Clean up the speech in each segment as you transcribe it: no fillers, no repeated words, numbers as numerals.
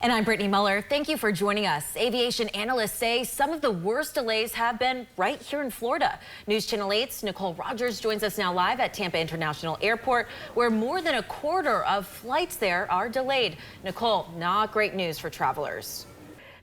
And I'm Brittany Muller. Thank you for joining us. Aviation analysts say some of the worst delays have been right here in Florida. News Channel 8's Nicole Rogers joins us now live at Tampa International Airport, where more than a quarter of flights there are delayed. Nicole, not great news for travelers.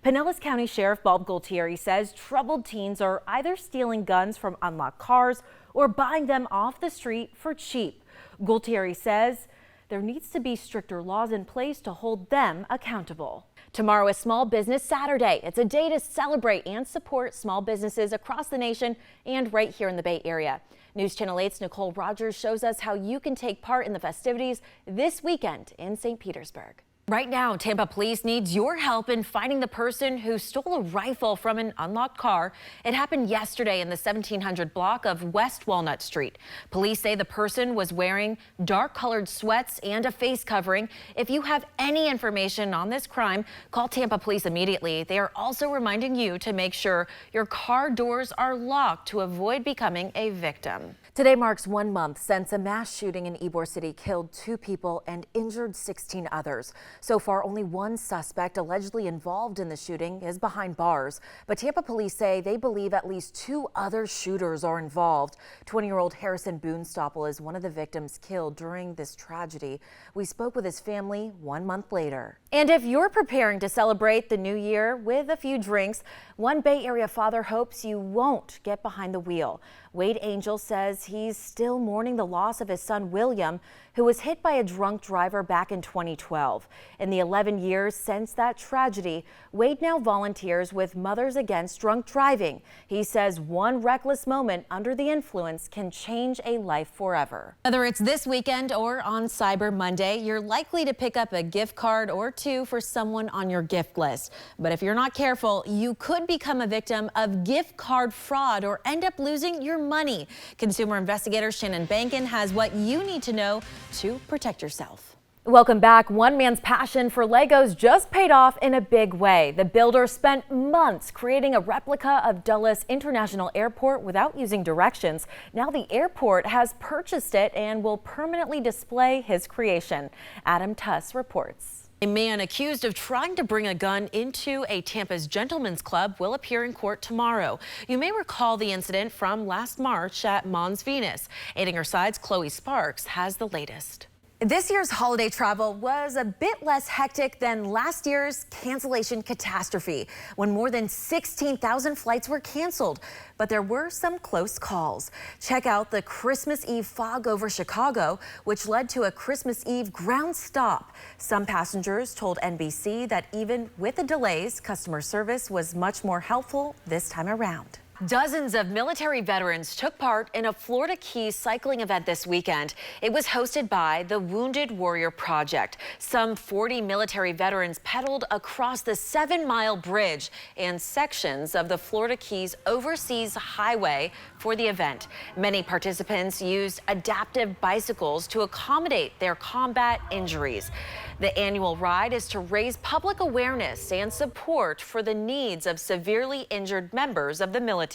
Pinellas County Sheriff Bob Gualtieri says troubled teens are either stealing guns from unlocked cars or buying them off the street for cheap. Gualtieri says there needs to be stricter laws in place to hold them accountable. Tomorrow is Small Business Saturday. It's a day to celebrate and support small businesses across the nation and right here in the Bay Area. News Channel 8's Nicole Rogers shows us how you can take part in the festivities this weekend in St. Petersburg. Right now, Tampa police needs your help in finding the person who stole a rifle from an unlocked car. It happened yesterday in the 1700 block of West Walnut Street. Police say the person was wearing dark-colored sweats and a face covering. If you have any information on this crime, call Tampa police immediately. They are also reminding you to make sure your car doors are locked to avoid becoming a victim. Today marks 1 month since a mass shooting in Ybor City killed 2 people and injured 16 others. So far, only 1 suspect allegedly involved in the shooting is behind bars. But Tampa police say they believe at least 2 other shooters are involved. 20-year-old Harrison Boonstapple is one of the victims killed during this tragedy. We spoke with his family 1 month later. And if you're preparing to celebrate the new year with a few drinks, one Bay Area father hopes you won't get behind the wheel. Wade Angel says he's still mourning the loss of his son William, who was hit by a drunk driver back in 2012. In the 11 years since that tragedy, Wade now volunteers with Mothers Against Drunk Driving. He says one reckless moment under the influence can change a life forever. Whether it's this weekend or on Cyber Monday, you're likely to pick up a gift card or 2 for someone on your gift list. But if you're not careful, you could become a victim of gift card fraud or end up losing your money. Consumer investigator Shannon Bankin has what you need to know to protect yourself. Welcome back. One man's passion for Legos just paid off in a big way. The builder spent months creating a replica of Dulles International Airport without using directions. Now the airport has purchased it and will permanently display his creation. Adam Tuss reports. A man accused of trying to bring a gun into a Tampa's Gentlemen's Club will appear in court tomorrow. You may recall the incident from last March at Mons Venus. Aiding her side's Chloe Sparks has the latest. This year's holiday travel was a bit less hectic than last year's cancellation catastrophe, when more than 16,000 flights were canceled. But there were some close calls. Check out the Christmas Eve fog over Chicago, which led to a Christmas Eve ground stop. Some passengers told NBC that even with the delays, customer service was much more helpful this time around. Dozens of military veterans took part in a Florida Keys cycling event this weekend. It was hosted by the Wounded Warrior Project. Some 40 military veterans pedaled across the 7-mile bridge and sections of the Florida Keys Overseas Highway for the event. Many participants used adaptive bicycles to accommodate their combat injuries. The annual ride is to raise public awareness and support for the needs of severely injured members of the military.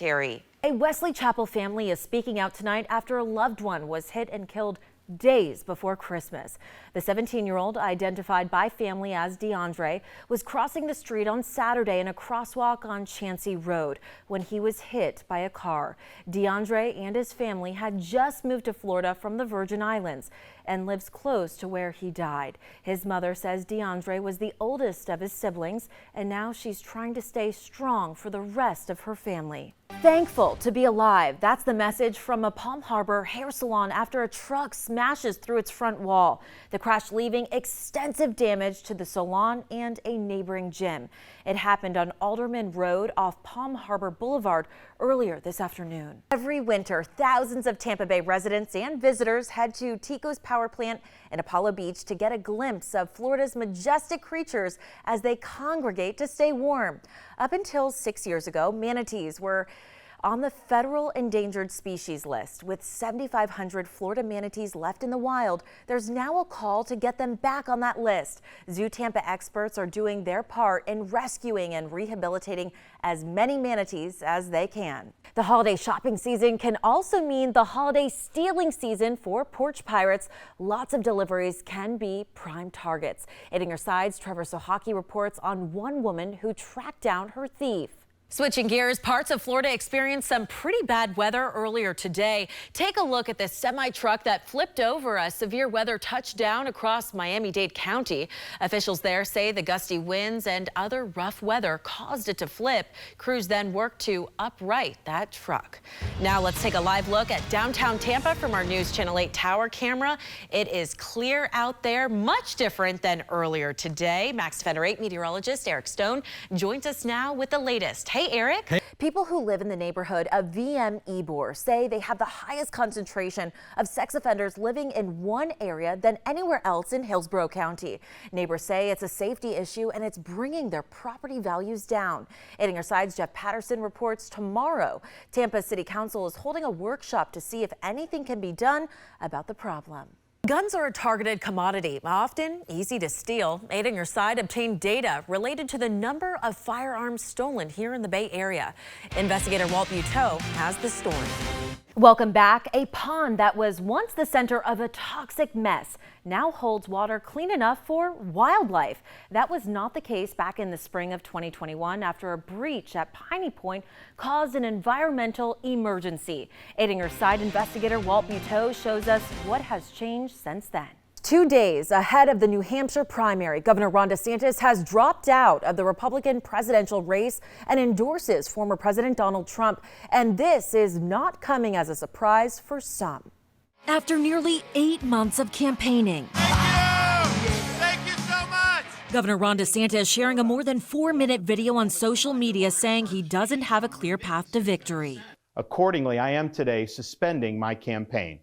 A Wesley Chapel family is speaking out tonight after a loved one was hit and killed days before Christmas. The 17-year-old, identified by family as DeAndre, was crossing the street on Saturday in a crosswalk on Chansey Road when he was hit by a car. DeAndre and his family had just moved to Florida from the Virgin Islands and lives close to where he died. His mother says DeAndre was the oldest of his siblings, and now she's trying to stay strong for the rest of her family. Thankful to be alive. That's the message from a Palm Harbor hair salon after a truck smashes through its front wall. The crash leaving extensive damage to the salon and a neighboring gym. It happened on Alderman Road off Palm Harbor Boulevard earlier this afternoon. Every winter, thousands of Tampa Bay residents and visitors head to Tico's Power Plant in Apollo Beach to get a glimpse of Florida's majestic creatures as they congregate to stay warm. Up until 6 years ago, manatees were on the federal endangered species list. With 7,500 Florida manatees left in the wild, there's now a call to get them back on that list. Zoo Tampa experts are doing their part in rescuing and rehabilitating as many manatees as they can. The holiday shopping season can also mean the holiday stealing season for porch pirates. Lots of deliveries can be prime targets. Aiding your sides, Trevor Sohaki reports on one woman who tracked down her thief. Switching gears, parts of Florida experienced some pretty bad weather earlier today. Take a look at this semi-truck that flipped over as severe weather touched down across Miami-Dade County. Officials there say the gusty winds and other rough weather caused it to flip. Crews then worked to upright that truck. Now let's take a live look at downtown Tampa from our News Channel 8 tower camera. It is clear out there, much different than earlier today. Max Defender 8 meteorologist Eric Stone joins us now with the latest. Hey, Eric. Hey. People who live in the neighborhood of VM Ybor say they have the highest concentration of sex offenders living in one area than anywhere else in Hillsborough County. Neighbors say it's a safety issue and it's bringing their property values down. Aiding our sides, Jeff Patterson reports tomorrow. Tampa City Council is holding a workshop to see if anything can be done about the problem. Guns are a targeted commodity, often easy to steal. Aiding your side obtained data related to the number of firearms stolen here in the Bay Area. Investigator Walt Buteau has the story. Welcome back. A pond that was once the center of a toxic mess now holds water clean enough for wildlife. That was not the case back in the spring of 2021 after a breach at Piney Point caused an environmental emergency. Aiding your side, investigator Walt Buteau shows us what has changed since then. 2 days ahead of the New Hampshire primary, Governor Ron DeSantis has dropped out of the Republican presidential race and endorses former President Donald Trump. And this is not coming as a surprise for some. After nearly 8 months of campaigning, Thank you so much. Governor Ron DeSantis sharing a more than 4-minute video on social media saying he doesn't have a clear path to victory. Accordingly, I am today suspending my campaign.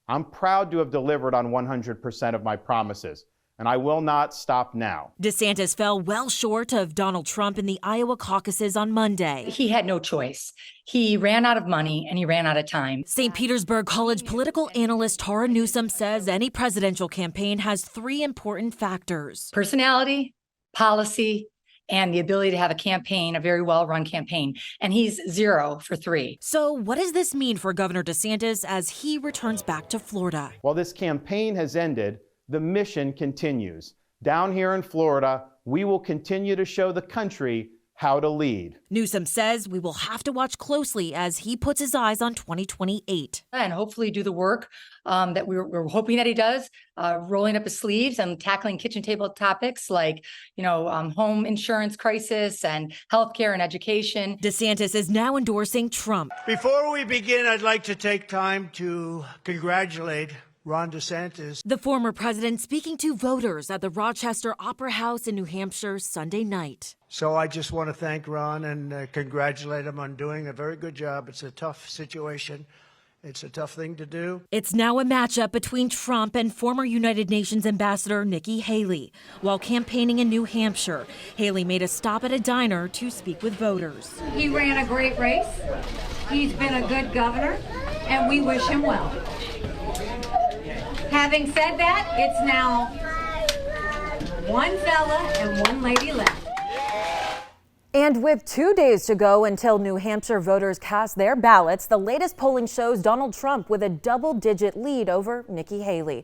I'm proud to have delivered on 100% of my promises, and I will not stop now. DeSantis fell well short of Donald Trump in the Iowa caucuses on Monday. He had no choice. He ran out of money and he ran out of time. St. Petersburg College political analyst Tara Newsom says any presidential campaign has 3 important factors: personality, policy, and the ability to have a campaign, a very well-run campaign. And he's 0 for 3. So what does this mean for Governor DeSantis as he returns back to Florida? While this campaign has ended, the mission continues. Down here in Florida, we will continue to show the country how to lead. Newsom says we will have to watch closely as he puts his eyes on 2028. And hopefully do the work that we're hoping that he does, rolling up his sleeves and tackling kitchen table topics like, home insurance crisis and healthcare and education. DeSantis is now endorsing Trump. Before we begin, I'd like to take time to congratulate Ron DeSantis. The former president speaking to voters at the Rochester Opera House in New Hampshire Sunday night. So I just want to thank Ron and congratulate him on doing a very good job. It's a tough situation. It's a tough thing to do. It's now a matchup between Trump and former United Nations Ambassador Nikki Haley. While campaigning in New Hampshire, Haley made a stop at a diner to speak with voters. He ran a great race. He's been a good governor, and we wish him well. Having said that, it's now one fella and one lady left. And with 2 days to go until New Hampshire voters cast their ballots, the latest polling shows Donald Trump with a double-digit lead over Nikki Haley.